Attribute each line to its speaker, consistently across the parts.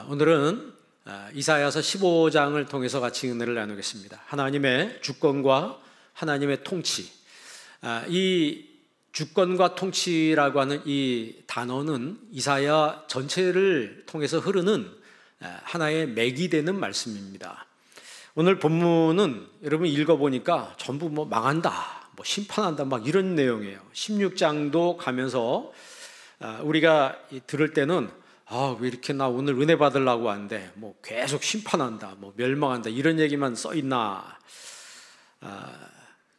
Speaker 1: 오늘은 이사야서 15장을 통해서 같이 은혜를 나누겠습니다. 하나님의 주권과 하나님의 통치. 이 주권과 통치라고 하는 이 단어는 이사야 전체를 통해서 흐르는 하나의 맥이 되는 말씀입니다. 오늘 본문은 여러분 읽어보니까 전부 망한다, 심판한다, 이런 내용이에요. 16장도 가면서 우리가 들을 때는 왜 이렇게 나 오늘 은혜 받으려고 하는데 계속 심판한다, 멸망한다, 이런 얘기만 써 있나.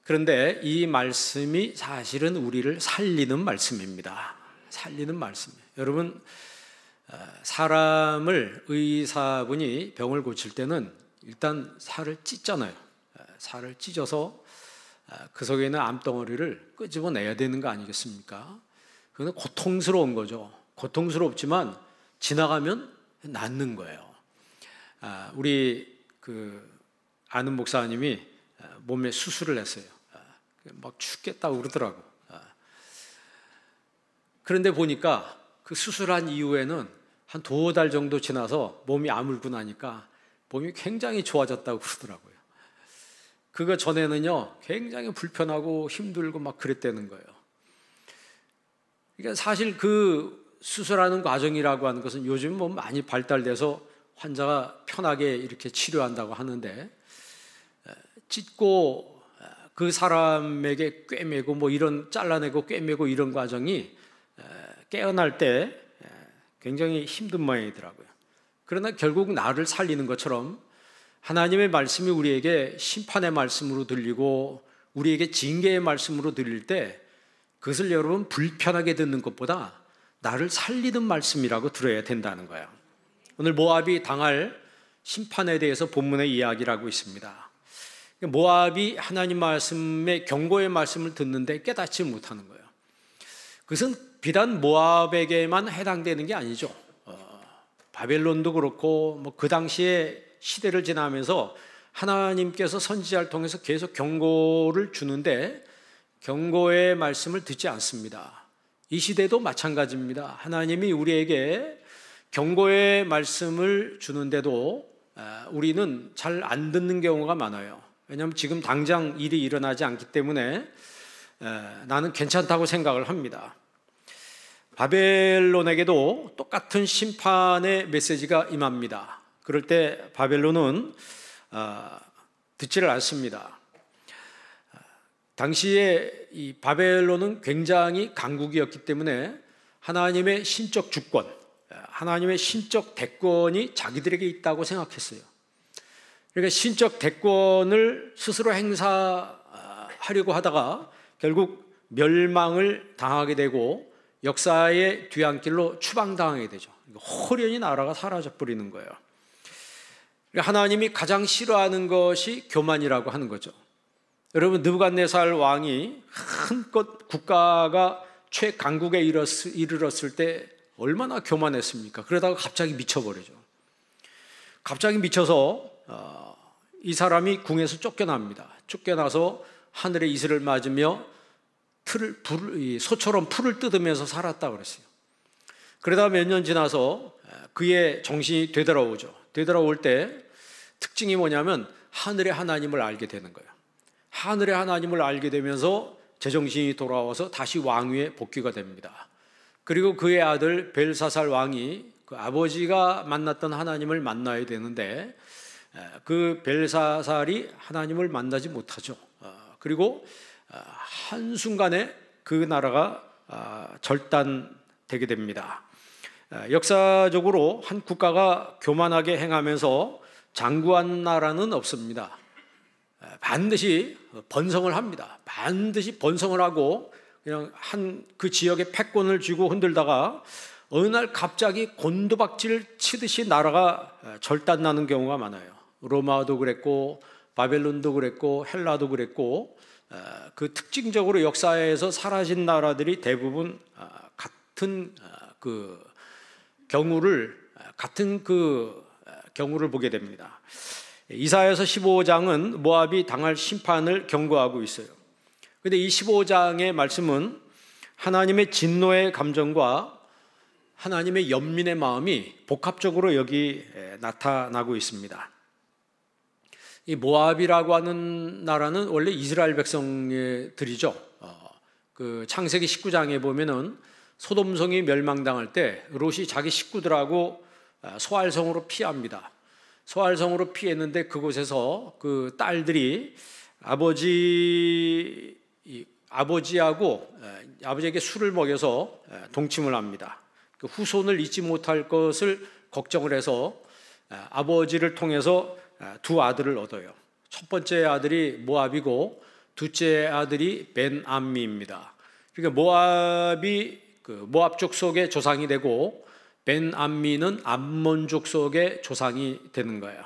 Speaker 1: 그런데 이 말씀이 사실은 우리를 살리는 말씀입니다. 살리는 말씀이에요. 여러분, 사람을 의사분이 병을 고칠 때는 일단 살을 찢잖아요. 살을 찢어서 그 속에 있는 암덩어리를 끄집어내야 되는 거 아니겠습니까? 그건 고통스러운 거죠. 고통스럽지만 지나가면 낫는 거예요. 우리 아는 목사님이 몸에 수술을 했어요. 막 죽겠다고 그러더라고. 그런데 보니까 그 수술한 이후에는 한 2달 정도 지나서 몸이 아물고 나니까 몸이 굉장히 좋아졌다고 그러더라고요. 그거 전에는요 굉장히 불편하고 힘들고 그랬다는 거예요. 그러니까 사실 그 수술하는 과정이라고 하는 것은 요즘 많이 발달돼서 환자가 편하게 이렇게 치료한다고 하는데, 찢고 그 사람에게 꿰매고 이런 잘라내고 꿰매고 이런 과정이 깨어날 때 굉장히 힘든 모양이더라고요. 그러나 결국 나를 살리는 것처럼 하나님의 말씀이 우리에게 심판의 말씀으로 들리고 우리에게 징계의 말씀으로 들릴 때 그것을 여러분 불편하게 듣는 것보다 나를 살리는 말씀이라고 들어야 된다는 거예요. 오늘 모압이 당할 심판에 대해서 본문의 이야기를 하고 있습니다. 모압이 하나님 말씀의 경고의 말씀을 듣는데 깨닫지 못하는 거예요. 그것은 비단 모압에게만 해당되는 게 아니죠. 바벨론도 그렇고 그 당시에 시대를 지나면서 하나님께서 선지자를 통해서 계속 경고를 주는데 경고의 말씀을 듣지 않습니다. 이 시대도 마찬가지입니다. 하나님이 우리에게 경고의 말씀을 주는데도 우리는 잘 안 듣는 경우가 많아요. 왜냐하면 지금 당장 일이 일어나지 않기 때문에 나는 괜찮다고 생각을 합니다. 바벨론에게도 똑같은 심판의 메시지가 임합니다. 그럴 때 바벨론은 듣지를 않습니다. 당시에 이 바벨론은 굉장히 강국이었기 때문에 하나님의 신적 주권, 하나님의 신적 대권이 자기들에게 있다고 생각했어요. 그러니까 신적 대권을 스스로 행사하려고 하다가 결국 멸망을 당하게 되고 역사의 뒤안길로 추방당하게 되죠. 호련히 나라가 사라져버리는 거예요. 하나님이 가장 싫어하는 것이 교만이라고 하는 거죠. 여러분, 느부갓네살 왕이 한껏 국가가 최강국에 이르렀을 때 얼마나 교만했습니까? 그러다가 갑자기 미쳐버리죠. 갑자기 미쳐서 이 사람이 궁에서 쫓겨납니다. 쫓겨나서 하늘의 이슬을 맞으며 소처럼 풀을 뜯으면서 살았다고 그랬어요. 그러다가 몇 년 지나서 그의 정신이 되돌아오죠. 되돌아올 때 특징이 뭐냐면 하늘의 하나님을 알게 되는 거예요. 하늘의 하나님을 알게 되면서 제정신이 돌아와서 다시 왕위에 복귀가 됩니다. 그리고 그의 아들 벨사살 왕이 그 아버지가 만났던 하나님을 만나야 되는데 그 벨사살이 하나님을 만나지 못하죠. 그리고 한순간에 그 나라가 절단되게 됩니다. 역사적으로 한 국가가 교만하게 행하면서 장구한 나라는 없습니다. 반드시 번성을 합니다. 반드시 번성을 하고 그냥 그 지역에 패권을 쥐고 흔들다가 어느 날 갑자기 곤두박질 치듯이 나라가 절단나는 경우가 많아요. 로마도 그랬고 바벨론도 그랬고 헬라도 그랬고 그 특징적으로 역사에서 사라진 나라들이 대부분 같은 경우를 보게 됩니다. 이사야서 15장은 모압이 당할 심판을 경고하고 있어요. 그런데 이 15장의 말씀은 하나님의 진노의 감정과 하나님의 연민의 마음이 복합적으로 여기 나타나고 있습니다. 이 모압이라고 하는 나라는 원래 이스라엘 백성들이죠. 그 창세기 19장에 보면은 소돔성이 멸망당할 때 롯이 자기 식구들하고 소알성으로 피합니다. 소알성으로 피했는데 그곳에서 그 딸들이 아버지에게 술을 먹여서 동침을 합니다. 그 후손을 잊지 못할 것을 걱정을 해서 아버지를 통해서 두 아들을 얻어요. 첫 번째 아들이 모압이고 둘째 아들이 벤암미입니다. 그러니까 모압이 그 모압 족속의 조상이 되고 벤암미는 암몬 족속의 조상이 되는 거예요.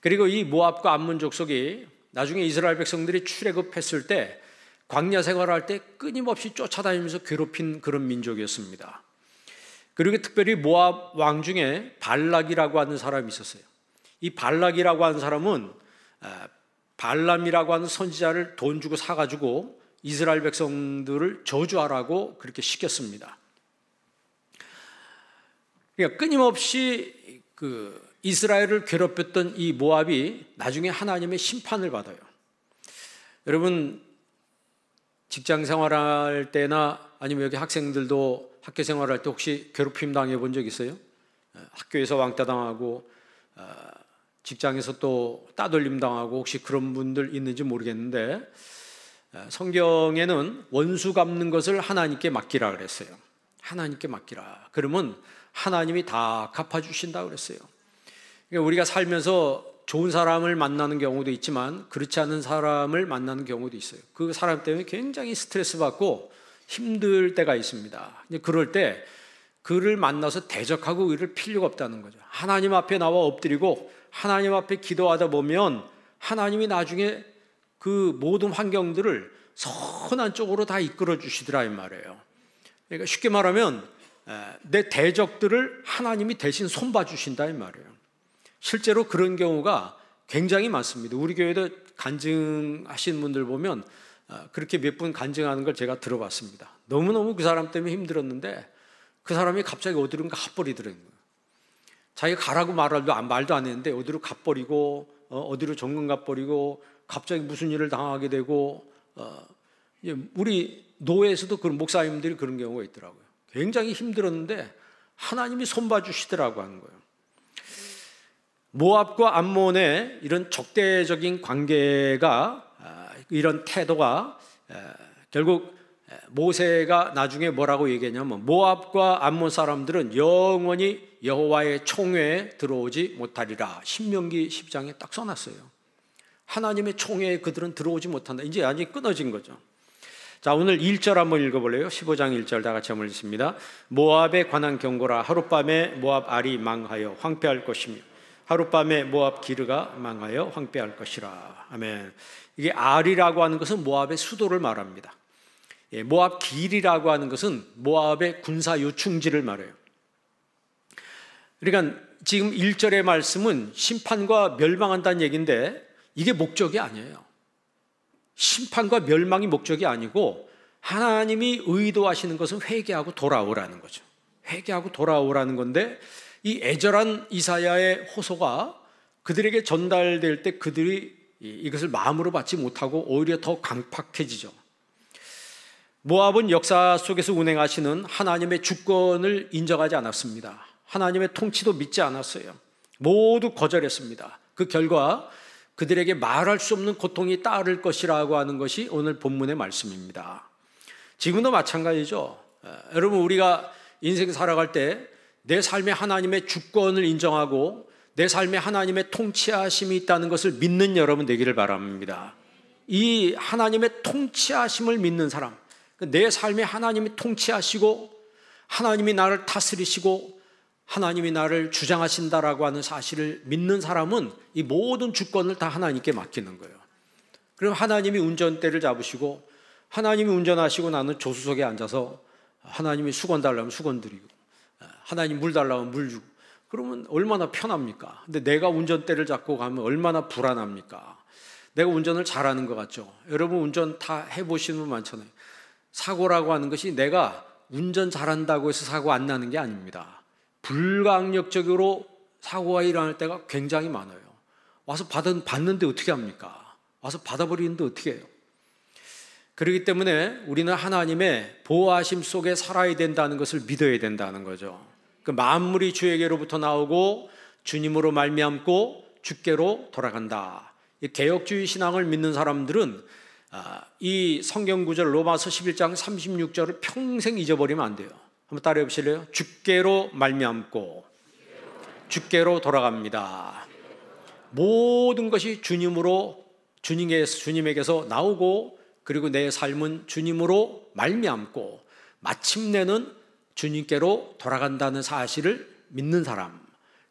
Speaker 1: 그리고 이 모압과 암몬 족속이 나중에 이스라엘 백성들이 출애굽했을 때 광야 생활할 때 끊임없이 쫓아다니면서 괴롭힌 그런 민족이었습니다. 그리고 특별히 모압 왕 중에 발락이라고 하는 사람이 있었어요. 이 발락이라고 하는 사람은 발람이라고 하는 선지자를 돈 주고 사가지고 이스라엘 백성들을 저주하라고 그렇게 시켰습니다. 그러니까 끊임없이 그 이스라엘을 괴롭혔던 이 모압이 나중에 하나님의 심판을 받아요. 여러분 직장 생활할 때나 아니면 여기 학생들도 학교 생활할 때 혹시 괴롭힘 당해 본 적 있어요? 학교에서 왕따 당하고 직장에서 또 따돌림 당하고 혹시 그런 분들 있는지 모르겠는데 성경에는 원수 갚는 것을 하나님께 맡기라 그랬어요. 하나님께 맡기라. 그러면 하나님이 다 갚아주신다 그랬어요. 그러니까 우리가 살면서 좋은 사람을 만나는 경우도 있지만 그렇지 않은 사람을 만나는 경우도 있어요. 그 사람 때문에 굉장히 스트레스 받고 힘들 때가 있습니다. 그럴 때 그를 만나서 대적하고 의를 필요가 없다는 거죠. 하나님 앞에 나와 엎드리고 하나님 앞에 기도하다 보면 하나님이 나중에 그 모든 환경들을 선한 쪽으로 다 이끌어 주시더라 이 말이에요. 그러니까 쉽게 말하면 내 대적들을 하나님이 대신 손봐 주신다 이 말이에요. 실제로 그런 경우가 굉장히 많습니다. 우리 교회도 간증하신 분들 보면 그렇게 몇 분 간증하는 걸 제가 들어봤습니다. 너무너무 그 사람 때문에 힘들었는데 그 사람이 갑자기 어디론가 가버리더라고요. 자기가 가라고 말도 안 했는데 어디로 가버리고 어디로 정근 가버리고 갑자기 무슨 일을 당하게 되고 우리 노회에서도 그런 목사님들이 그런 경우가 있더라고요. 굉장히 힘들었는데 하나님이 손봐 주시더라고 하는 거예요. 모압과 암몬의 이런 적대적인 관계가 이런 태도가 결국 모세가 나중에 뭐라고 얘기했냐면 모압과 암몬 사람들은 영원히 여호와의 총회에 들어오지 못하리라. 신명기 10장에 딱 써놨어요. 하나님의 총회에 그들은 들어오지 못한다. 이제 완전히 끊어진 거죠. 자, 오늘 1절 한번 읽어볼래요? 15장 1절 다 같이 한번 읽습니다. 모압에 관한 경고라. 하룻밤에 모압 알이 망하여 황폐할 것이며 하룻밤에 모압 기르가 망하여 황폐할 것이라. 아멘. 이게 알이라고 하는 것은 모압의 수도를 말합니다. 모압 길이라고 하는 것은 모압의 군사 요충지를 말해요. 그러니까 지금 1절의 말씀은 심판과 멸망한다는 얘기인데 이게 목적이 아니에요. 심판과 멸망이 목적이 아니고 하나님이 의도하시는 것은 회개하고 돌아오라는 거죠. 회개하고 돌아오라는 건데 이 애절한 이사야의 호소가 그들에게 전달될 때 그들이 이것을 마음으로 받지 못하고 오히려 더 강팍해지죠. 모압은 역사 속에서 운행하시는 하나님의 주권을 인정하지 않았습니다. 하나님의 통치도 믿지 않았어요. 모두 거절했습니다. 그 결과 그들에게 말할 수 없는 고통이 따를 것이라고 하는 것이 오늘 본문의 말씀입니다. 지금도 마찬가지죠. 여러분 우리가 인생 살아갈 때 내 삶에 하나님의 주권을 인정하고 내 삶에 하나님의 통치하심이 있다는 것을 믿는 여러분 되기를 바랍니다. 이 하나님의 통치하심을 믿는 사람, 내 삶에 하나님이 통치하시고 하나님이 나를 다스리시고 하나님이 나를 주장하신다라고 하는 사실을 믿는 사람은 이 모든 주권을 다 하나님께 맡기는 거예요. 그럼 하나님이 운전대를 잡으시고 하나님이 운전하시고 나는 조수석에 앉아서 하나님이 수건 달라면 수건 드리고 하나님 물 달라면 물 주고 그러면 얼마나 편합니까? 근데 내가 운전대를 잡고 가면 얼마나 불안합니까? 내가 운전을 잘하는 것 같죠? 여러분 운전 다 해보시는 분 많잖아요. 사고라고 하는 것이 내가 운전 잘한다고 해서 사고 안 나는 게 아닙니다. 불가항력적으로 사고가 일어날 때가 굉장히 많아요. 와서 받는데 어떻게 합니까? 와서 받아버리는데 어떻게 해요? 그렇기 때문에 우리는 하나님의 보호하심 속에 살아야 된다는 것을 믿어야 된다는 거죠. 그 만물이 주에게로부터 나오고 주님으로 말미암고 주께로 돌아간다. 이 개혁주의 신앙을 믿는 사람들은 이 성경 구절 로마서 11장 36절을 평생 잊어버리면 안 돼요. 한번 따라해 보실래요? 주께로 말미암고 주께로 돌아갑니다. 모든 것이 주님에게서 나오고, 그리고 내 삶은 주님으로 말미암고 마침내는 주님께로 돌아간다는 사실을 믿는 사람.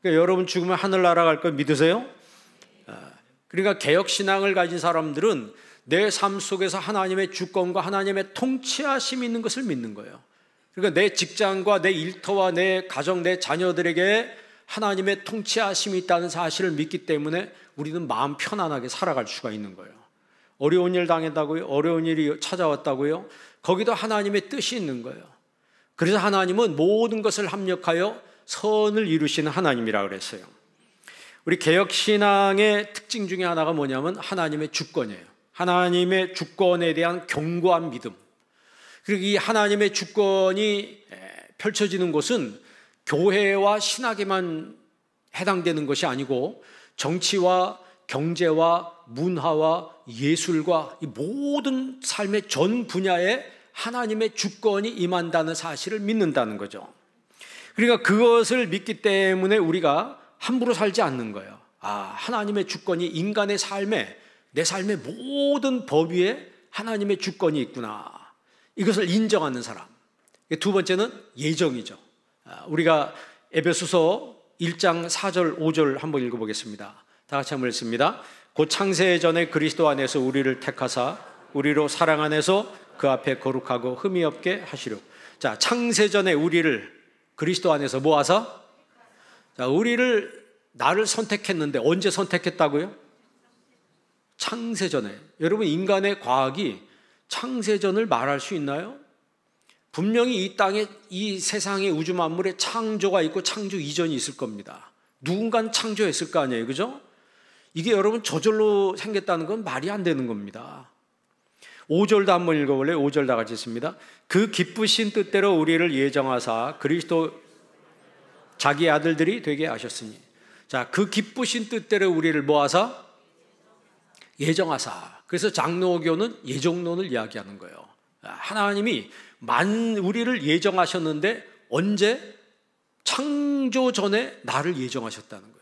Speaker 1: 그러니까 여러분 죽으면 하늘나라 갈 걸 믿으세요? 그러니까 개혁신앙을 가진 사람들은 내 삶 속에서 하나님의 주권과 하나님의 통치하심이 있는 것을 믿는 거예요. 그러니까 내 직장과 내 일터와 내 가정, 내 자녀들에게 하나님의 통치하심이 있다는 사실을 믿기 때문에 우리는 마음 편안하게 살아갈 수가 있는 거예요. 어려운 일 당했다고요? 어려운 일이 찾아왔다고요? 거기도 하나님의 뜻이 있는 거예요. 그래서 하나님은 모든 것을 합력하여 선을 이루시는 하나님이라고 그랬어요. 우리 개혁신앙의 특징 중에 하나가 뭐냐면 하나님의 주권이에요. 하나님의 주권에 대한 견고한 믿음. 그리고 이 하나님의 주권이 펼쳐지는 곳은 교회와 신학에만 해당되는 것이 아니고 정치와 경제와 문화와 예술과 이 모든 삶의 전 분야에 하나님의 주권이 임한다는 사실을 믿는다는 거죠. 그러니까 그것을 믿기 때문에 우리가 함부로 살지 않는 거예요. 하나님의 주권이 인간의 삶에, 내 삶의 모든 법 위에 하나님의 주권이 있구나. 이것을 인정하는 사람. 두 번째는 예정이죠. 우리가 에베소서 1장 4절 5절 한번 읽어보겠습니다. 다 같이 한번 읽습니다. 곧 창세 전에 그리스도 안에서 우리를 택하사 우리로 사랑 안에서 그 앞에 거룩하고 흠이 없게 하시려. 자, 창세 전에 우리를 그리스도 안에서 모아서, 자, 나를 선택했는데 언제 선택했다고요? 창세 전에. 여러분, 인간의 과학이 창세전을 말할 수 있나요? 분명히 이 땅에, 이 세상의 우주 만물에 창조가 있고 창조 이전이 있을 겁니다. 누군가는 창조했을 거 아니에요, 그죠? 이게 여러분 저절로 생겼다는 건 말이 안 되는 겁니다. 5절도 한번 읽어볼래요? 5절 다 같이 읽습니다. 그 기쁘신 뜻대로 우리를 예정하사 그리스도 자기 아들들이 되게 하셨으니. 자, 그 기쁘신 뜻대로 우리를 모아사 예정하사. 그래서 장로교는 예정론을 이야기하는 거예요. 하나님이 우리를 예정하셨는데 언제? 창조 전에 나를 예정하셨다는 거예요.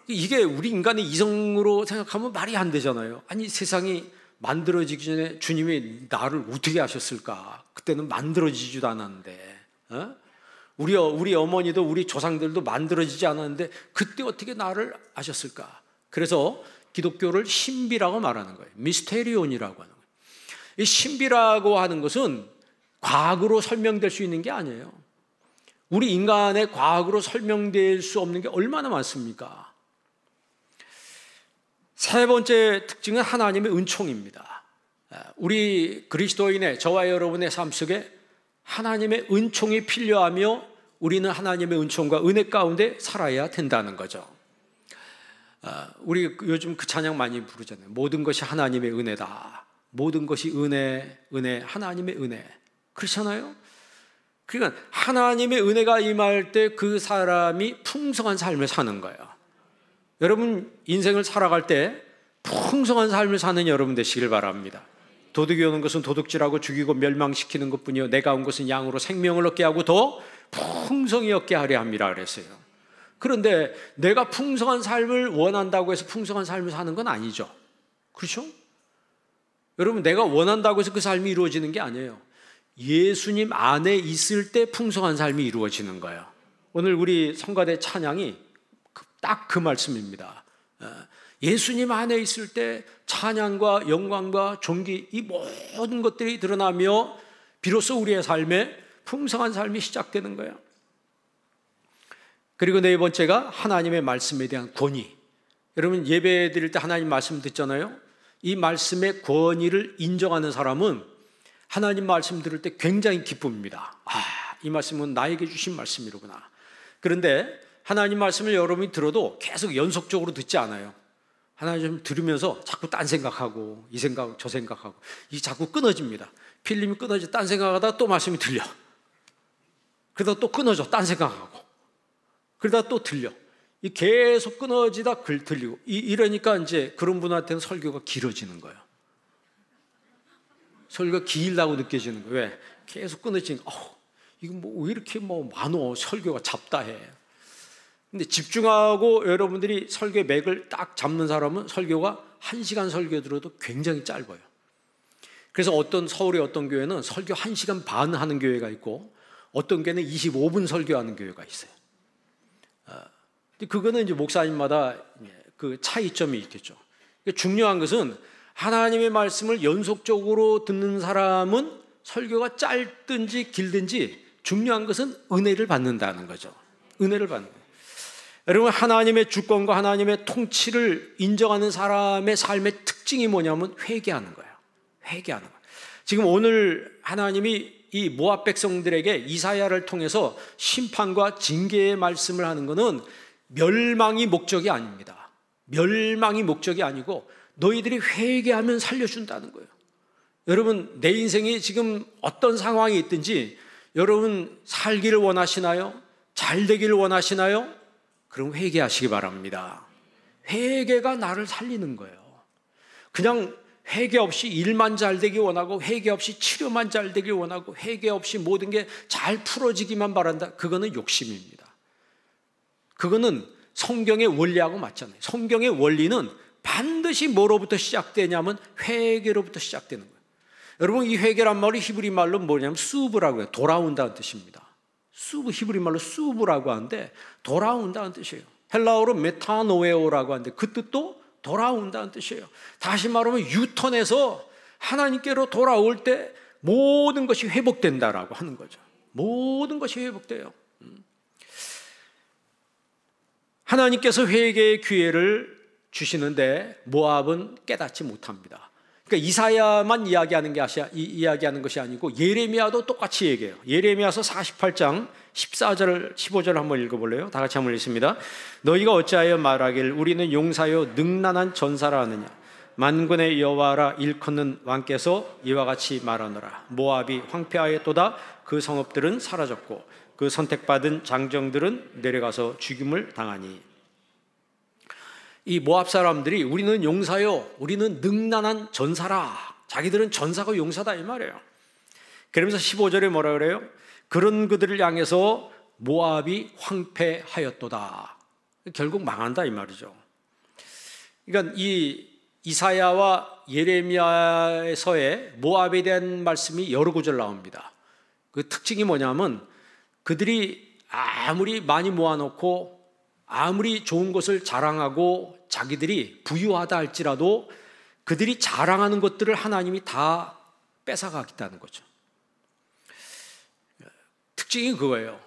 Speaker 1: 이게 우리 인간의 이성으로 생각하면 말이 안 되잖아요. 아니, 세상이 만들어지기 전에 주님이 나를 어떻게 하셨을까? 그때는 만들어지지도 않았는데, 우리 어머니도 우리 조상들도 만들어지지 않았는데 그때 어떻게 나를 아셨을까? 그래서 기독교를 신비라고 말하는 거예요. 미스테리온이라고 하는 거예요. 이 신비라고 하는 것은 과학으로 설명될 수 있는 게 아니에요. 우리 인간의 과학으로 설명될 수 없는 게 얼마나 많습니까? 세 번째 특징은 하나님의 은총입니다. 우리 그리스도인의, 저와 여러분의 삶 속에 하나님의 은총이 필요하며 우리는 하나님의 은총과 은혜 가운데 살아야 된다는 거죠. 우리 요즘 그 찬양 많이 부르잖아요. 모든 것이 하나님의 은혜다. 모든 것이 은혜, 하나님의 은혜. 그렇잖아요? 그러니까 하나님의 은혜가 임할 때 그 사람이 풍성한 삶을 사는 거예요. 여러분 인생을 살아갈 때 풍성한 삶을 사는 여러분 되시길 바랍니다. 도둑이 오는 것은 도둑질하고 죽이고 멸망시키는 것뿐이요 내가 온 것은 양으로 생명을 얻게 하고 더 풍성히 얻게 하려 함이라 그랬어요. 그런데 내가 풍성한 삶을 원한다고 해서 풍성한 삶을 사는 건 아니죠. 그렇죠? 여러분, 내가 원한다고 해서 그 삶이 이루어지는 게 아니에요. 예수님 안에 있을 때 풍성한 삶이 이루어지는 거예요. 오늘 우리 성가대 찬양이 딱 그 말씀입니다. 예수님 안에 있을 때 찬양과 영광과 존귀, 이 모든 것들이 드러나며 비로소 우리의 삶에 풍성한 삶이 시작되는 거예요. 그리고 네 번째가 하나님의 말씀에 대한 권위. 여러분 예배 드릴 때 하나님 말씀 듣잖아요. 이 말씀의 권위를 인정하는 사람은 하나님 말씀 들을 때 굉장히 기쁩니다. 이 말씀은 나에게 주신 말씀이로구나. 그런데 하나님 말씀을 여러분이 들어도 계속 연속적으로 듣지 않아요. 하나님 들으면서 자꾸 딴 생각하고 이 생각 저 생각하고 이 자꾸 끊어집니다. 필름이 끊어져 딴 생각하다가 또 말씀이 들려. 그러다 또 끊어져 딴 생각하고 그러다 또 들려. 이 계속 끊어지다 들리고 이러니까 이제 그런 분한테는 설교가 길어지는 거예요. 설교가 길다고 느껴지는 거예요. 왜? 계속 끊어지니까 이거 뭐 왜 이렇게 뭐 많어 설교가 잡다해. 근데 집중하고 여러분들이 설교의 맥을 딱 잡는 사람은 설교가 1시간 설교 들어도 굉장히 짧아요. 그래서 서울의 어떤 교회는 설교 1시간 반 하는 교회가 있고 어떤 교회는 25분 설교하는 교회가 있어요. 그거는 이제 목사님마다 그 차이점이 있겠죠. 중요한 것은 하나님의 말씀을 연속적으로 듣는 사람은 설교가 짧든지 길든지 중요한 것은 은혜를 받는다는 거죠. 은혜를 받는 거예요. 여러분, 하나님의 주권과 하나님의 통치를 인정하는 사람의 삶의 특징이 뭐냐면 회개하는 거예요. 회개하는 거예요. 지금 오늘 하나님이 이 모압 백성들에게 이사야를 통해서 심판과 징계의 말씀을 하는 것은 멸망이 목적이 아닙니다. 멸망이 목적이 아니고 너희들이 회개하면 살려준다는 거예요. 여러분, 내 인생이 지금 어떤 상황이 있든지 여러분 살기를 원하시나요? 잘 되기를 원하시나요? 그럼 회개하시기 바랍니다. 회개가 나를 살리는 거예요. 그냥 회개 없이 일만 잘 되기 원하고 회개 없이 치료만 잘 되기 원하고 회개 없이 모든 게 잘 풀어지기만 바란다. 그거는 욕심입니다. 그거는 성경의 원리하고 맞잖아요. 성경의 원리는 반드시 뭐로부터 시작되냐면 회개로부터 시작되는 거예요. 여러분, 이 회개란 말이 히브리 말로 뭐냐면 수브라고 해요. 돌아온다는 뜻입니다. 수브, 히브리 말로 수브라고 하는데 돌아온다는 뜻이에요. 헬라어로 메타노에오라고 하는데 그 뜻도 돌아온다는 뜻이에요. 다시 말하면 유턴해서 하나님께로 돌아올 때 모든 것이 회복된다라고 하는 거죠. 모든 것이 회복돼요. 하나님께서 회개의 기회를 주시는데 모압은 깨닫지 못합니다. 그러니까 이사야만 이야기하는 것이 아니고 예레미야도 똑같이 얘기해요. 예레미야서 48장 14절 15절 한번 읽어볼래요? 다 같이 한번 읽습니다. 너희가 어찌하여 말하길 우리는 용사요 능란한 전사라 하느냐. 만군의 여호와라 일컫는 왕께서 이와 같이 말하노라. 모압이 황폐하였도다. 그 성읍들은 사라졌고 그 선택받은 장정들은 내려가서 죽임을 당하니. 이 모압 사람들이 우리는 용사요, 우리는 능란한 전사라. 자기들은 전사고 용사다 이 말이에요. 그러면서 15절에 뭐라 그래요? 그런 그들을 향해서 모압이 황폐하였도다. 결국 망한다 이 말이죠. 그러니까 이 이사야와 예레미야서에 모압에 대한 말씀이 여러 구절 나옵니다. 그 특징이 뭐냐면 그들이 아무리 많이 모아놓고 아무리 좋은 것을 자랑하고 자기들이 부유하다 할지라도 그들이 자랑하는 것들을 하나님이 다 뺏어가겠다는 거죠. 특징이 그거예요.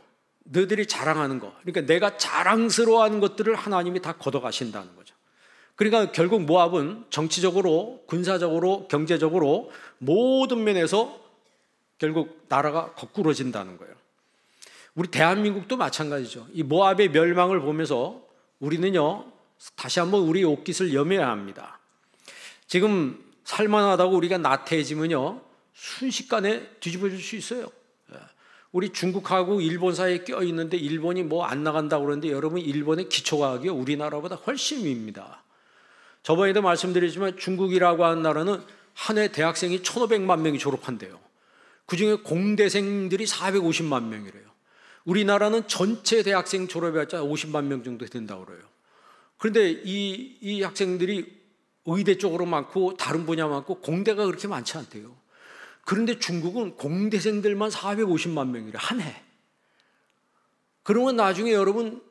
Speaker 1: 너희들이 자랑하는 거, 그러니까 내가 자랑스러워하는 것들을 하나님이 다 걷어가신다는 거죠. 그러니까 결국 모압은 정치적으로, 군사적으로, 경제적으로 모든 면에서 결국 나라가 거꾸러진다는 거예요. 우리 대한민국도 마찬가지죠. 이 모압의 멸망을 보면서 우리는요, 다시 한번 우리의 옷깃을 여며야 합니다. 지금 살만하다고 우리가 나태해지면요, 순식간에 뒤집어질 수 있어요. 우리 중국하고 일본 사이에 껴있는데 일본이 뭐 안 나간다고 그러는데 여러분, 일본의 기초과학이 우리나라보다 훨씬 위입니다. 저번에도 말씀드리지만 중국이라고 하는 나라는 한 해 대학생이 1,500만 명이 졸업한대요. 그중에 공대생들이 450만 명이래요. 우리나라는 전체 대학생 졸업해봤자 50만 명 정도 된다고 그래요. 그런데 이 학생들이 의대 쪽으로 많고 다른 분야 많고 공대가 그렇게 많지 않대요. 그런데 중국은 공대생들만 450만 명이래, 한 해. 그러면 나중에 여러분,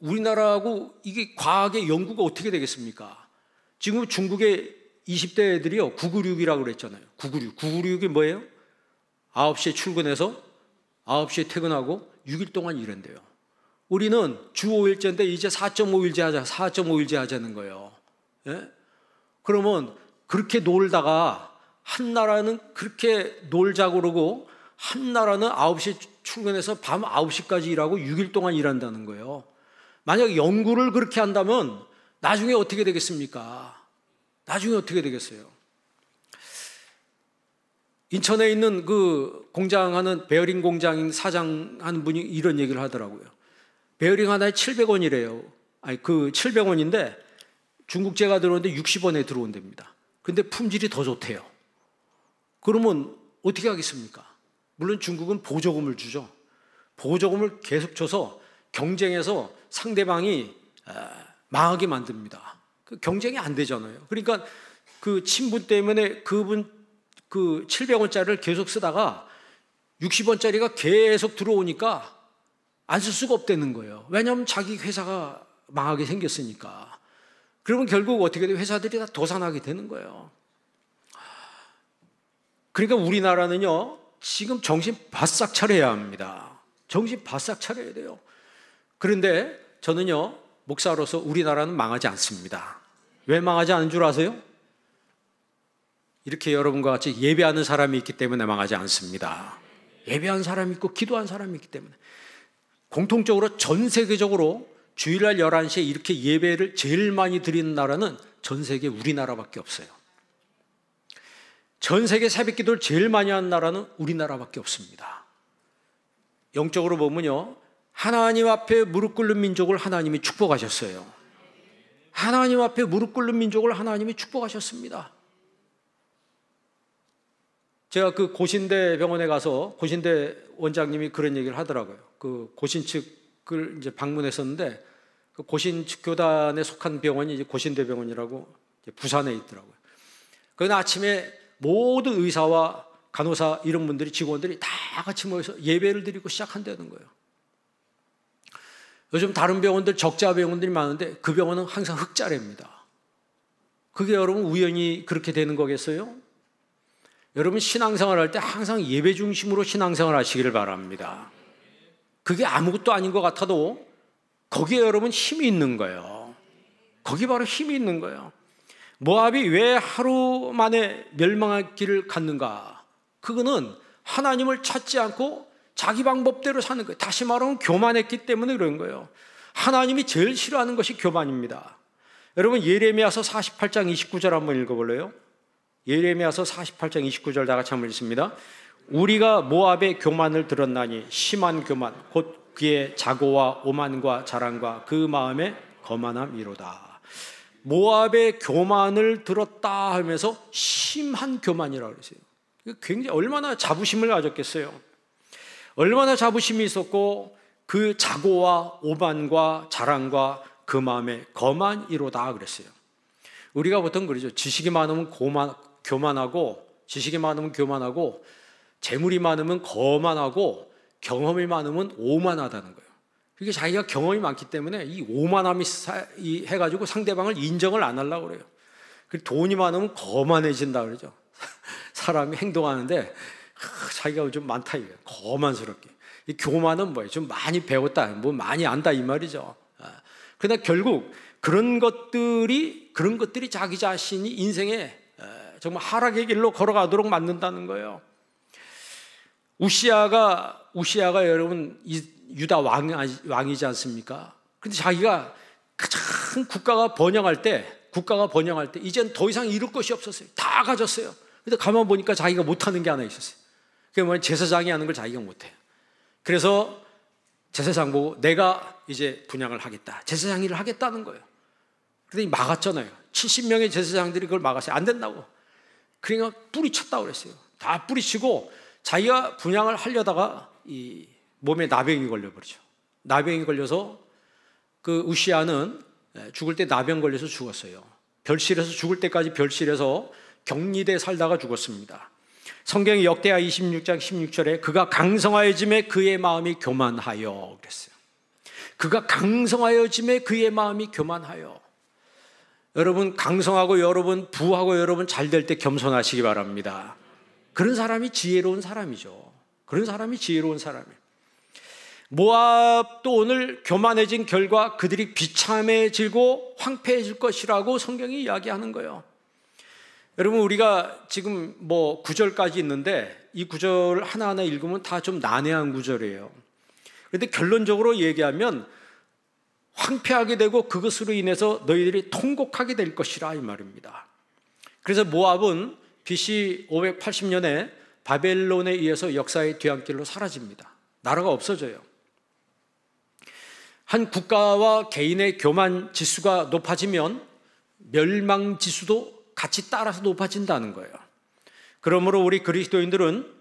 Speaker 1: 우리나라하고 이게 과학의 연구가 어떻게 되겠습니까? 지금 중국의 20대 애들이요, 996이라고 그랬잖아요. 996이 뭐예요? 9시에 출근해서 9시에 퇴근하고 6일 동안 일한대요. 우리는 주 5일제인데 이제 4.5일제 하자는 거예요. 예? 그러면 그렇게 놀다가 한 나라는 그렇게 놀자고 그러고 한 나라는 9시에 출근해서 밤 9시까지 일하고 6일 동안 일한다는 거예요. 만약 연구를 그렇게 한다면 나중에 어떻게 되겠습니까? 나중에 어떻게 되겠어요? 인천에 있는 그 공장하는 베어링 공장 사장 하는 분이 이런 얘기를 하더라고요. 베어링 하나에 700원이래요. 아니, 그 700원인데 중국제가 들어오는데 60원에 들어온답니다. 근데 품질이 더 좋대요. 그러면 어떻게 하겠습니까? 물론 중국은 보조금을 주죠. 보조금을 계속 줘서 경쟁해서 상대방이 망하게 만듭니다. 경쟁이 안 되잖아요. 그러니까 그 친분 때문에 그분 그 700원짜리를 계속 쓰다가 60원짜리가 계속 들어오니까 안 쓸 수가 없다는 거예요. 왜냐하면 자기 회사가 망하게 생겼으니까. 그러면 결국 어떻게 돼요? 회사들이 다 도산하게 되는 거예요. 그러니까 우리나라는요, 지금 정신 바싹 차려야 합니다. 정신 바싹 차려야 돼요. 그런데 저는요, 목사로서 우리나라는 망하지 않습니다. 왜 망하지 않은 줄 아세요? 이렇게 여러분과 같이 예배하는 사람이 있기 때문에 망하지 않습니다. 예배하는 사람이 있고 기도하는 사람이 있기 때문에. 공통적으로 전 세계적으로 주일날 11시에 이렇게 예배를 제일 많이 드리는 나라는 전 세계 우리나라밖에 없어요. 전 세계 새벽 기도를 제일 많이 하는 나라는 우리나라밖에 없습니다. 영적으로 보면요, 하나님 앞에 무릎 꿇는 민족을 하나님이 축복하셨어요. 하나님 앞에 무릎 꿇는 민족을 하나님이 축복하셨습니다. 제가 그 고신대 병원에 가서 고신대 원장님이 그런 얘기를 하더라고요. 그 고신 측을 이제 방문했었는데 그 고신 측 교단에 속한 병원이 이제 고신대 병원이라고 이제 부산에 있더라고요. 그날 아침에 모든 의사와 간호사 이런 분들이 직원들이 다 같이 모여서 예배를 드리고 시작한다는 거예요. 요즘 다른 병원들 적자 병원들이 많은데 그 병원은 항상 흑자래입니다. 그게 여러분 우연히 그렇게 되는 거겠어요? 여러분 신앙생활 할 때 항상 예배 중심으로 신앙생활 하시기를 바랍니다. 그게 아무것도 아닌 것 같아도 거기에 여러분 힘이 있는 거예요. 거기 바로 힘이 있는 거예요. 모압이 왜 하루 만에 멸망할 길을 갔는가? 그거는 하나님을 찾지 않고 자기 방법대로 사는 거예요. 다시 말하면 교만했기 때문에 그런 거예요. 하나님이 제일 싫어하는 것이 교만입니다. 여러분 예레미야서 48장 29절 한번 읽어볼래요? 예레미야서 48장 29절 다 같이 한번 읽습니다. 우리가 모압의 교만을 들었나니 심한 교만 곧 그의 자고와 오만과 자랑과 그 마음의 거만함이로다. 모압의 교만을 들었다 하면서 심한 교만이라고 그랬어요. 굉장히 얼마나 자부심을 가졌겠어요. 얼마나 자부심이 있었고 그 자고와 오만과 자랑과 그 마음의 거만이로다 그랬어요. 우리가 보통 그러죠. 지식이 많으면 교만하고 지식이 많으면 교만하고 재물이 많으면 거만하고 경험이 많으면 오만하다는 거예요. 그게 자기가 경험이 많기 때문에 이 오만함이 해가지고 상대방을 인정을 안 하려고 그래요. 돈이 많으면 거만해진다 그러죠. 사람이 행동하는데 자기가 좀 많다 이거예요. 거만스럽게. 이 교만은 뭐예요? 좀 많이 배웠다, 뭐 많이 안다 이 말이죠. 그러나 결국 그런 것들이 자기 자신이 인생에 정말 하락의 길로 걸어가도록 만든다는 거예요. 우시아가 여러분 유다 왕이지 않습니까? 근데 자기가 가장 국가가 번영할 때 이젠 더 이상 이룰 것이 없었어요. 다 가졌어요. 근데 가만 보니까 자기가 못하는 게 하나 있었어요. 그게 뭐냐면 제사장이 하는 걸 자기가 못해요. 그래서 제사장 보고 내가 이제 분향을 하겠다. 제사장 일을 하겠다는 거예요. 그런데 막았잖아요. 70명의 제사장들이 그걸 막았어요. 안 된다고. 그러니까 뿌리쳤다고 그랬어요. 다 뿌리치고 자기가 분향을 하려다가 이 몸에 나병이 걸려버리죠. 나병이 걸려서 그 우시아는 죽을 때 나병 걸려서 죽었어요. 별실에서 죽을 때까지 별실에서 격리돼 살다가 죽었습니다. 성경이 역대하 26장 16절에 그가 강성하여짐에 그의 마음이 교만하여 그랬어요. 그가 강성하여짐에 그의 마음이 교만하여. 여러분 강성하고 여러분 부하고 여러분 잘 될 때 겸손하시기 바랍니다. 그런 사람이 지혜로운 사람이죠. 그런 사람이 지혜로운 사람이에요. 모압도 오늘 교만해진 결과 그들이 비참해지고 황폐해질 것이라고 성경이 이야기하는 거예요. 여러분, 우리가 지금 뭐 구절까지 있는데 이 구절 하나하나 읽으면 다 좀 난해한 구절이에요. 그런데 결론적으로 얘기하면 황폐하게 되고 그것으로 인해서 너희들이 통곡하게 될 것이라 이 말입니다. 그래서 모압은 BC 580년에 바벨론에 의해서 역사의 뒤안길로 사라집니다. 나라가 없어져요. 한 국가와 개인의 교만 지수가 높아지면 멸망 지수도 같이 따라서 높아진다는 거예요. 그러므로 우리 그리스도인들은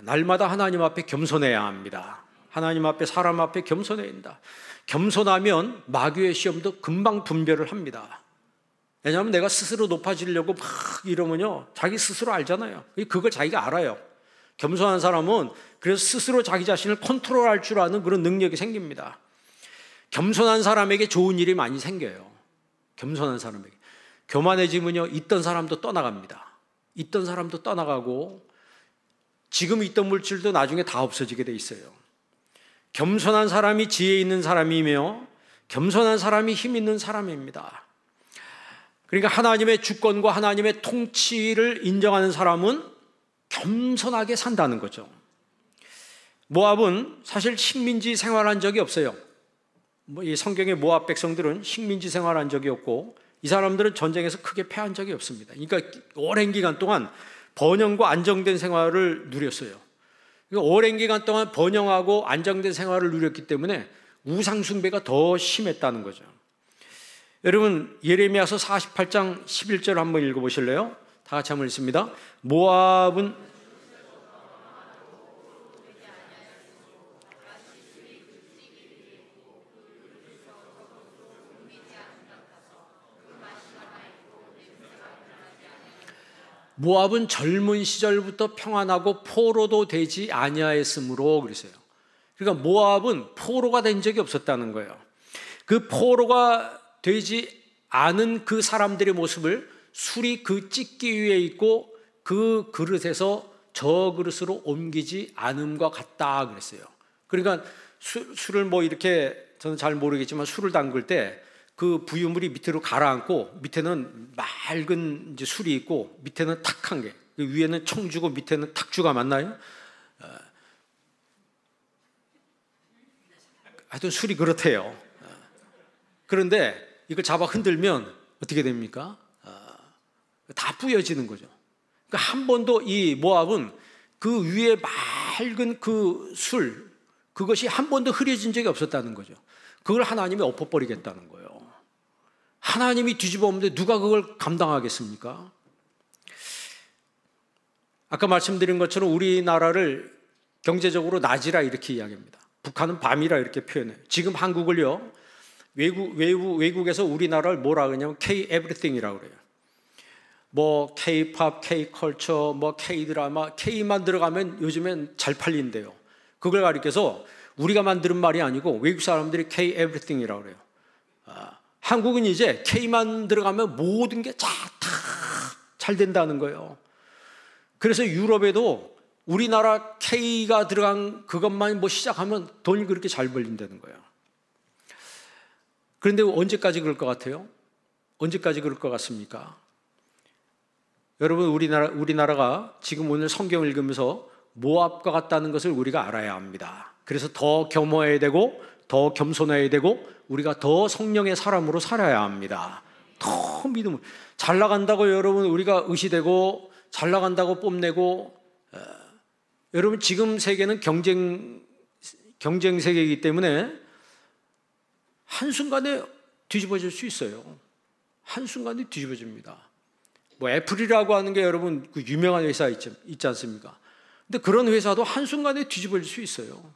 Speaker 1: 날마다 하나님 앞에 겸손해야 합니다. 하나님 앞에, 사람 앞에 겸손해야 한다. 겸손하면 마귀의 시험도 금방 분별을 합니다. 왜냐하면 내가 스스로 높아지려고 막 이러면요, 자기 스스로 알잖아요. 그걸 자기가 알아요. 겸손한 사람은 그래서 스스로 자기 자신을 컨트롤할 줄 아는 그런 능력이 생깁니다. 겸손한 사람에게 좋은 일이 많이 생겨요. 겸손한 사람에게. 교만해지면요, 있던 사람도 떠나갑니다. 있던 사람도 떠나가고 지금 있던 물질도 나중에 다 없어지게 돼 있어요. 겸손한 사람이 지혜 있는 사람이며 겸손한 사람이 힘 있는 사람입니다. 그러니까 하나님의 주권과 하나님의 통치를 인정하는 사람은 겸손하게 산다는 거죠. 모압은 사실 식민지 생활한 적이 없어요. 이 성경의 모압 백성들은 식민지 생활한 적이 없고 이 사람들은 전쟁에서 크게 패한 적이 없습니다. 그러니까 오랜 기간 동안 번영과 안정된 생활을 누렸어요. 오랜 기간 동안 번영하고 안정된 생활을 누렸기 때문에 우상 숭배가 더 심했다는 거죠. 여러분, 예레미야서 48장 11절 한번 읽어보실래요? 다 같이 한번 읽습니다. 모압은 모압은 젊은 시절부터 평안하고 포로도 되지 아니하였으므로 그랬어요. 그러니까 모압은 포로가 된 적이 없었다는 거예요. 그 포로가 되지 않은 그 사람들의 모습을 술이 그 찢기 위에 있고 그 그릇에서 저 그릇으로 옮기지 않음과 같다 그랬어요. 그러니까 술을 뭐 이렇게, 저는 잘 모르겠지만 술을 담글 때 그 부유물이 밑으로 가라앉고 밑에는 맑은 이제 술이 있고 밑에는 탁한 게, 위에는 청주고 밑에는 탁주가 맞나요? 하여튼 술이 그렇대요. 그런데 이걸 잡아 흔들면 어떻게 됩니까? 다 뿌여지는 거죠. 그러니까 한 번도 이 모압은 그 위에 맑은 그 술, 그것이 한 번도 흐려진 적이 없었다는 거죠. 그걸 하나님이 엎어버리겠다는 거예요. 하나님이 뒤집어 엎는데 누가 그걸 감당하겠습니까? 아까 말씀드린 것처럼 우리나라를 경제적으로 낮이라 이렇게 이야기합니다. 북한은 밤이라 이렇게 표현해요. 지금 한국을요, 외국에서 우리나라를 뭐라 그러냐면 K-everything이라고 그래요. 뭐 K-팝, K-컬처, 뭐 K-드라마, K만 들어가면 요즘엔 잘 팔린대요. 그걸 가리켜서 우리가 만드는 말이 아니고 외국 사람들이 K-everything이라고 그래요. 한국은 이제 K만 들어가면 모든 게 다 잘 된다는 거예요. 그래서 유럽에도 우리나라 K가 들어간 그것만 뭐 시작하면 돈이 그렇게 잘 벌린다는 거예요. 그런데 언제까지 그럴 것 같아요? 언제까지 그럴 것 같습니까? 여러분, 우리나라가 지금 오늘 성경을 읽으면서 모압과 같다는 것을 우리가 알아야 합니다. 그래서 더 겸허해야 되고 더 겸손해야 되고 우리가 더 성령의 사람으로 살아야 합니다. 더 믿음을. 잘 나간다고 여러분 우리가 의시되고 잘 나간다고 뽐내고, 여러분 지금 세계는 경쟁 세계이기 때문에 한순간에 뒤집어질 수 있어요. 한순간에 뒤집어집니다. 뭐 애플이라고 하는 게 여러분 그 유명한 회사 있지 않습니까? 근데 그런 회사도 한순간에 뒤집어질 수 있어요.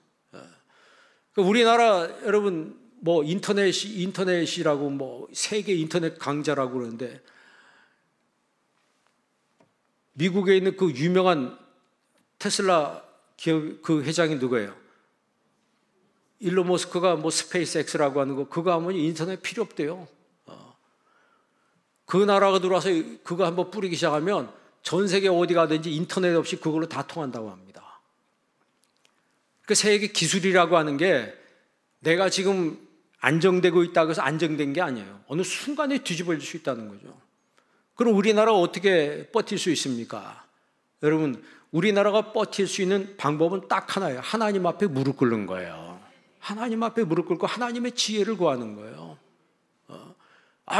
Speaker 1: 우리나라 여러분 뭐 인터넷이라고 뭐 세계 인터넷 강자라고 그러는데, 미국에 있는 그 유명한 테슬라 기업 그 회장이 누구예요? 일론 머스크가 뭐 스페이스X라고 하는 거, 그거 하면 인터넷 필요 없대요. 그 나라가 들어와서 그거 한번 뿌리기 시작하면 전 세계 어디 가든지 인터넷 없이 그걸로 다 통한다고 합니다. 그 세계 기술이라고 하는 게 내가 지금 안정되고 있다고 해서 안정된 게 아니에요. 어느 순간에 뒤집어질 수 있다는 거죠. 그럼 우리나라 어떻게 버틸 수 있습니까? 여러분, 우리나라가 버틸 수 있는 방법은 딱 하나예요. 하나님 앞에 무릎 꿇는 거예요. 하나님 앞에 무릎 꿇고 하나님의 지혜를 구하는 거예요.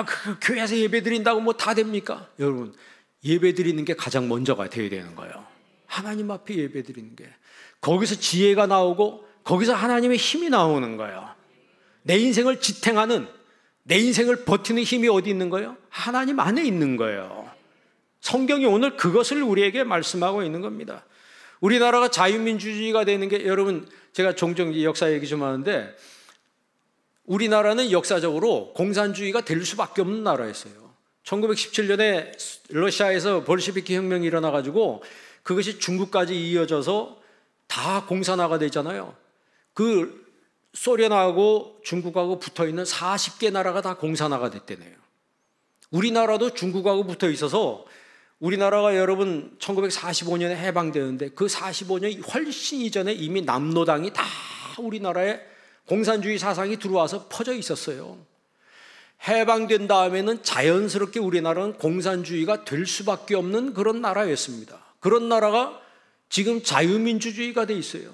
Speaker 1: 그 교회에서 예배 드린다고 뭐 다 됩니까? 여러분, 예배 드리는 게 가장 먼저가 되어야 되는 거예요. 하나님 앞에 예배 드리는 게. 거기서 지혜가 나오고 거기서 하나님의 힘이 나오는 거예요. 내 인생을 지탱하는, 내 인생을 버티는 힘이 어디 있는 거예요? 하나님 안에 있는 거예요. 성경이 오늘 그것을 우리에게 말씀하고 있는 겁니다. 우리나라가 자유민주주의가 되는 게, 여러분, 제가 종종 역사 얘기 좀 하는데, 우리나라는 역사적으로 공산주의가 될 수밖에 없는 나라였어요. 1917년에 러시아에서 볼셰비키 혁명이 일어나가지고 그것이 중국까지 이어져서 다 공산화가 되잖아요. 그 소련하고 중국하고 붙어있는 40개 나라가 다 공산화가 됐대네요. 우리나라도 중국하고 붙어 있어서, 우리나라가 여러분 1945년에 해방되는데 그 45년 훨씬 이전에 이미 남로당이 다 우리나라에 공산주의 사상이 들어와서 퍼져 있었어요. 해방된 다음에는 자연스럽게 우리나라는 공산주의가 될 수밖에 없는 그런 나라였습니다. 그런 나라가 지금 자유민주주의가 돼 있어요.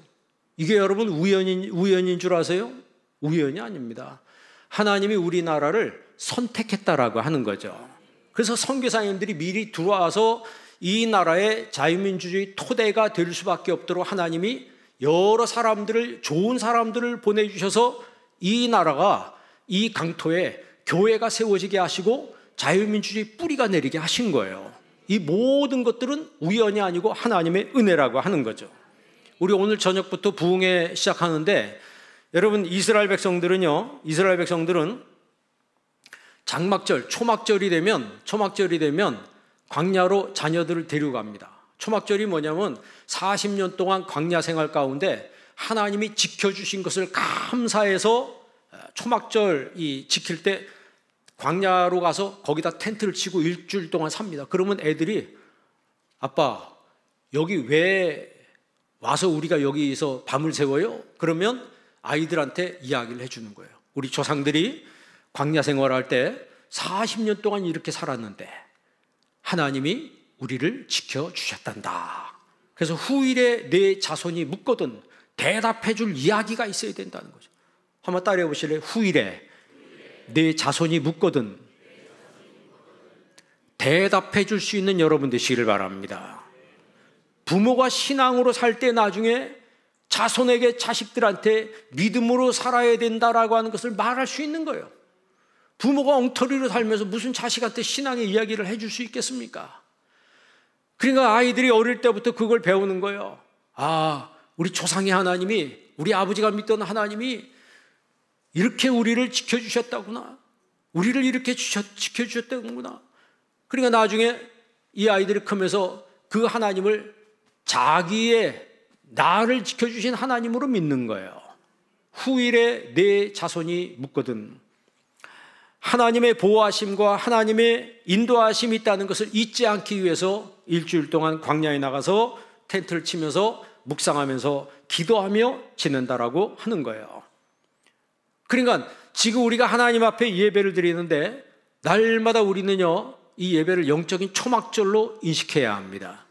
Speaker 1: 이게 여러분 우연인 줄 아세요? 우연이 아닙니다. 하나님이 우리나라를 선택했다라고 하는 거죠. 그래서 선교사님들이 미리 들어와서 이 나라의 자유민주주의 토대가 될 수밖에 없도록 하나님이 여러 사람들을, 좋은 사람들을 보내주셔서 이 나라가, 이 강토에 교회가 세워지게 하시고 자유민주주의 뿌리가 내리게 하신 거예요. 이 모든 것들은 우연이 아니고 하나님의 은혜라고 하는 거죠. 우리 오늘 저녁부터 부흥회 시작하는데, 여러분, 이스라엘 백성들은 장막절, 초막절이 되면 광야로 자녀들을 데려갑니다. 초막절이 뭐냐면 40년 동안 광야 생활 가운데 하나님이 지켜주신 것을 감사해서 초막절 지킬 때 광야로 가서 거기다 텐트를 치고 일주일 동안 삽니다. 그러면 애들이, 아빠, 여기 왜 와서 우리가 여기서 밤을 새워요? 그러면 아이들한테 이야기를 해주는 거예요. 우리 조상들이 광야 생활할 때 40년 동안 이렇게 살았는데 하나님이 우리를 지켜주셨단다. 그래서 후일에 내 자손이 묻거든 대답해 줄 이야기가 있어야 된다는 거죠. 한번 따라해 보실래요? 후일에 내 자손이 묻거든 대답해 줄 수 있는 여러분 되시기를 바랍니다. 부모가 신앙으로 살 때 나중에 자손에게, 자식들한테 믿음으로 살아야 된다라고 하는 것을 말할 수 있는 거예요. 부모가 엉터리로 살면서 무슨 자식한테 신앙의 이야기를 해줄 수 있겠습니까? 그러니까 아이들이 어릴 때부터 그걸 배우는 거예요. 우리 조상의 하나님이, 우리 아버지가 믿던 하나님이 이렇게 우리를 지켜주셨다구나, 우리를 이렇게 지켜주셨다구나. 그러니까 나중에 이 아이들이 크면서 그 하나님을 자기의, 나를 지켜주신 하나님으로 믿는 거예요. 후일에 내 자손이 묻거든. 하나님의 보호하심과 하나님의 인도하심이 있다는 것을 잊지 않기 위해서 일주일 동안 광야에 나가서 텐트를 치면서 묵상하면서 기도하며 지낸다라고 하는 거예요. 그러니까 지금 우리가 하나님 앞에 예배를 드리는데 날마다 우리는요, 이 예배를 영적인 초막절로 인식해야 합니다.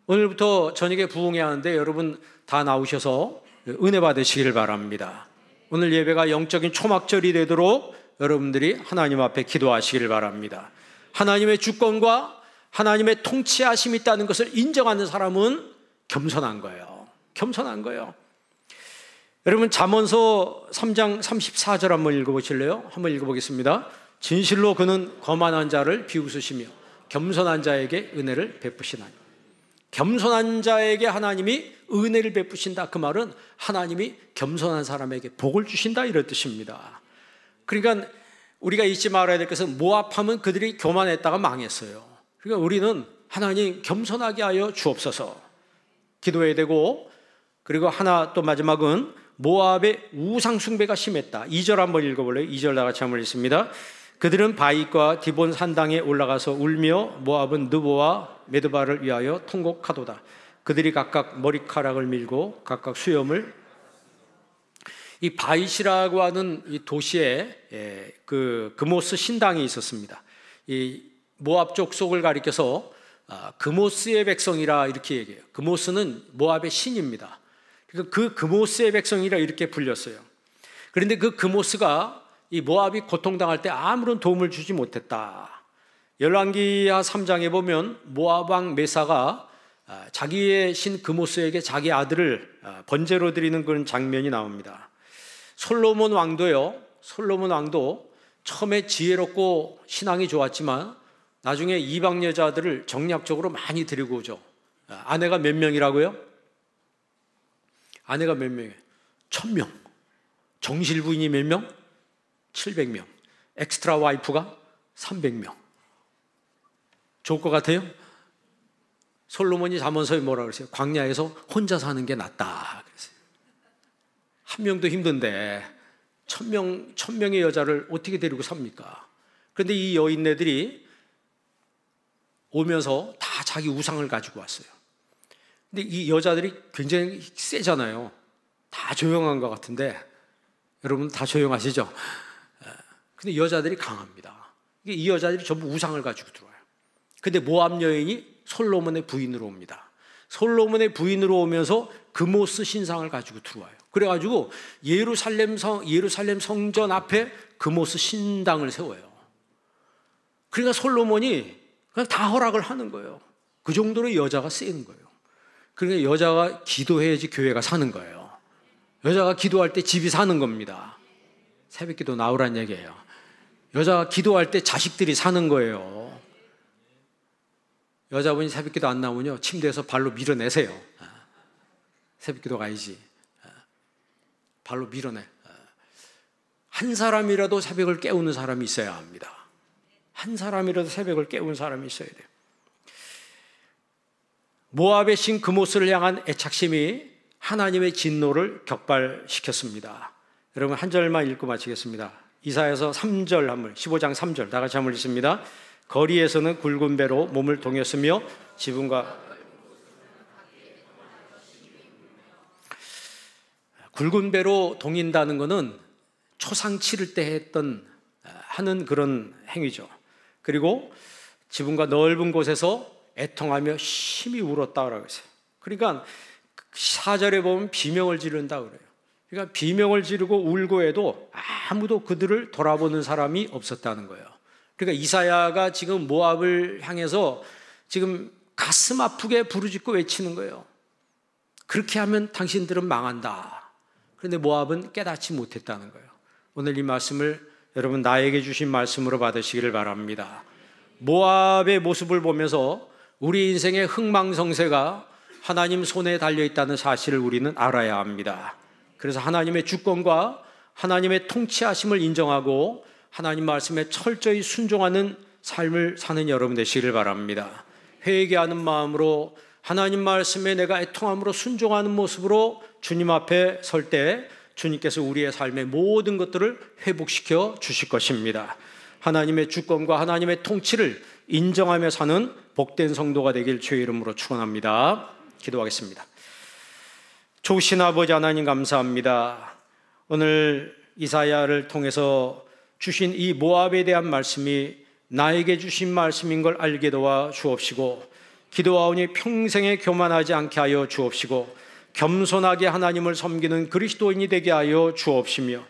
Speaker 1: 오늘부터 저녁에 부흥회 하는데 여러분 다 나오셔서 은혜 받으시기를 바랍니다. 오늘 예배가 영적인 초막절이 되도록 여러분들이 하나님 앞에 기도하시기를 바랍니다. 하나님의 주권과 하나님의 통치하심이 있다는 것을 인정하는 사람은 겸손한 거예요. 겸손한 거예요. 여러분 잠언서 3장 34절 한번 읽어보실래요? 한번 읽어보겠습니다. 진실로 그는 거만한 자를 비웃으시며 겸손한 자에게 은혜를 베푸시나니. 겸손한 자에게 하나님이 은혜를 베푸신다. 그 말은 하나님이 겸손한 사람에게 복을 주신다, 이런 뜻입니다. 그러니까 우리가 잊지 말아야 될 것은 모압하면 그들이 교만했다가 망했어요. 그러니까 우리는 하나님 겸손하게 하여 주옵소서 기도해야 되고, 그리고 하나 또 마지막은 모압의 우상 숭배가 심했다. 2절 한번 읽어볼래요? 2절 다 같이 한번 읽습니다. 그들은 바윗과 디본 산당에 올라가서 울며 모압은 느보와 메드바를 위하여 통곡하도다. 그들이 각각 머리카락을 밀고 각각 수염을. 이 바윗이라고 하는 이 도시에 그 그모스 신당이 있었습니다. 이 모압 족속을 가리켜서 그모스의 백성이라 이렇게 얘기해요. 그모스는 모압의 신입니다. 그 그모스의 백성이라 이렇게 불렸어요. 그런데 그 그모스가 이 모압이 고통당할 때 아무런 도움을 주지 못했다. 열왕기하 3장에 보면 모압 왕 메사가 자기의 신 그모스에게 자기 아들을 번제로 드리는 그런 장면이 나옵니다. 솔로몬 왕도 처음에 지혜롭고 신앙이 좋았지만 나중에 이방 여자들을 정략적으로 많이 데리고 오죠. 아내가 몇 명이라고요? 아내가 몇 명이에요? 1000명. 정실 부인이 몇 명? 700명. 엑스트라 와이프가 300명. 좋을 것 같아요? 솔로몬이 잠언서에 뭐라 그랬어요? 광야에서 혼자 사는 게 낫다 그랬어요. 한 명도 힘든데 1000명의 여자를 어떻게 데리고 삽니까? 그런데 이 여인네들이 오면서 다 자기 우상을 가지고 왔어요. 근데 이 여자들이 굉장히 세잖아요. 다 조용한 것 같은데 여러분 다 조용하시죠? 근데 여자들이 강합니다. 이 여자들이 전부 우상을 가지고 들어와요. 근데 모압 여인이 솔로몬의 부인으로 옵니다. 솔로몬의 부인으로 오면서 그모스 신상을 가지고 들어와요. 그래가지고 예루살렘 성전 앞에 그모스 신당을 세워요. 그러니까 솔로몬이 그냥 다 허락을 하는 거예요. 그 정도로 여자가 센 거예요. 그러니까 여자가 기도해야지 교회가 사는 거예요. 여자가 기도할 때 집이 사는 겁니다. 새벽기도 나오란 얘기예요. 여자가 기도할 때 자식들이 사는 거예요. 여자분이 새벽기도 안 나오면요 침대에서 발로 밀어내세요. 새벽기도 가야지. 발로 밀어내. 한 사람이라도 새벽을 깨우는 사람이 있어야 합니다. 한 사람이라도 새벽을 깨우는 사람이 있어야 돼요. 모압의 신 그모스를 향한 애착심이 하나님의 진노를 격발시켰습니다. 여러분 한 절만 읽고 마치겠습니다. 이사야서 3절 한번 15장 3절 다 같이 한번 읽습니다. 거리에서는 굵은 배로 몸을 동였으며 지붕과 굵은 배로 동인다는 것은 초상 치를 때 하는 그런 행위죠. 그리고 지붕과 넓은 곳에서 애통하며 심히 울었다고 했어요. 그러니까 4절에 보면 비명을 지른다 그래요. 그러니까 비명을 지르고 울고 해도 아무도 그들을 돌아보는 사람이 없었다는 거예요. 그러니까 이사야가 지금 모압을 향해서 지금 가슴 아프게 부르짖고 외치는 거예요. 그렇게 하면 당신들은 망한다. 그런데 모압은 깨닫지 못했다는 거예요. 오늘 이 말씀을 여러분 나에게 주신 말씀으로 받으시기를 바랍니다. 모압의 모습을 보면서 우리 인생의 흥망성쇠가 하나님 손에 달려있다는 사실을 우리는 알아야 합니다. 그래서 하나님의 주권과 하나님의 통치하심을 인정하고 하나님 말씀에 철저히 순종하는 삶을 사는 여러분 되시기를 바랍니다. 회개하는 마음으로 하나님 말씀에 내가 애통함으로 순종하는 모습으로 주님 앞에 설 때 주님께서 우리의 삶의 모든 것들을 회복시켜 주실 것입니다. 하나님의 주권과 하나님의 통치를 인정하며 사는 복된 성도가 되길 주의 이름으로 축원합니다. 기도하겠습니다. 좋으신 아버지 하나님 감사합니다. 오늘 이사야를 통해서 주신 이 모압에 대한 말씀이 나에게 주신 말씀인 걸 알게 도와 주옵시고 기도하오니 평생에 교만하지 않게 하여 주옵시고 겸손하게 하나님을 섬기는 그리스도인이 되게 하여 주옵시며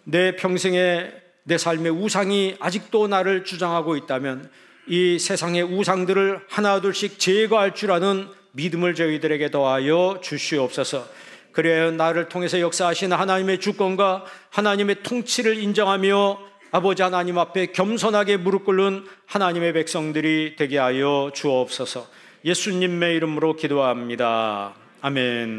Speaker 1: 내 평생에 내 삶의 우상이 아직도 나를 주장하고 있다면 이 세상의 우상들을 하나둘씩 제거할 줄 아는 믿음을 저희들에게 더하여 주시옵소서. 그래야 나를 통해서 역사하신 하나님의 주권과 하나님의 통치를 인정하며 아버지 하나님 앞에 겸손하게 무릎 꿇는 하나님의 백성들이 되게 하여 주옵소서. 예수님의 이름으로 기도합니다. 아멘.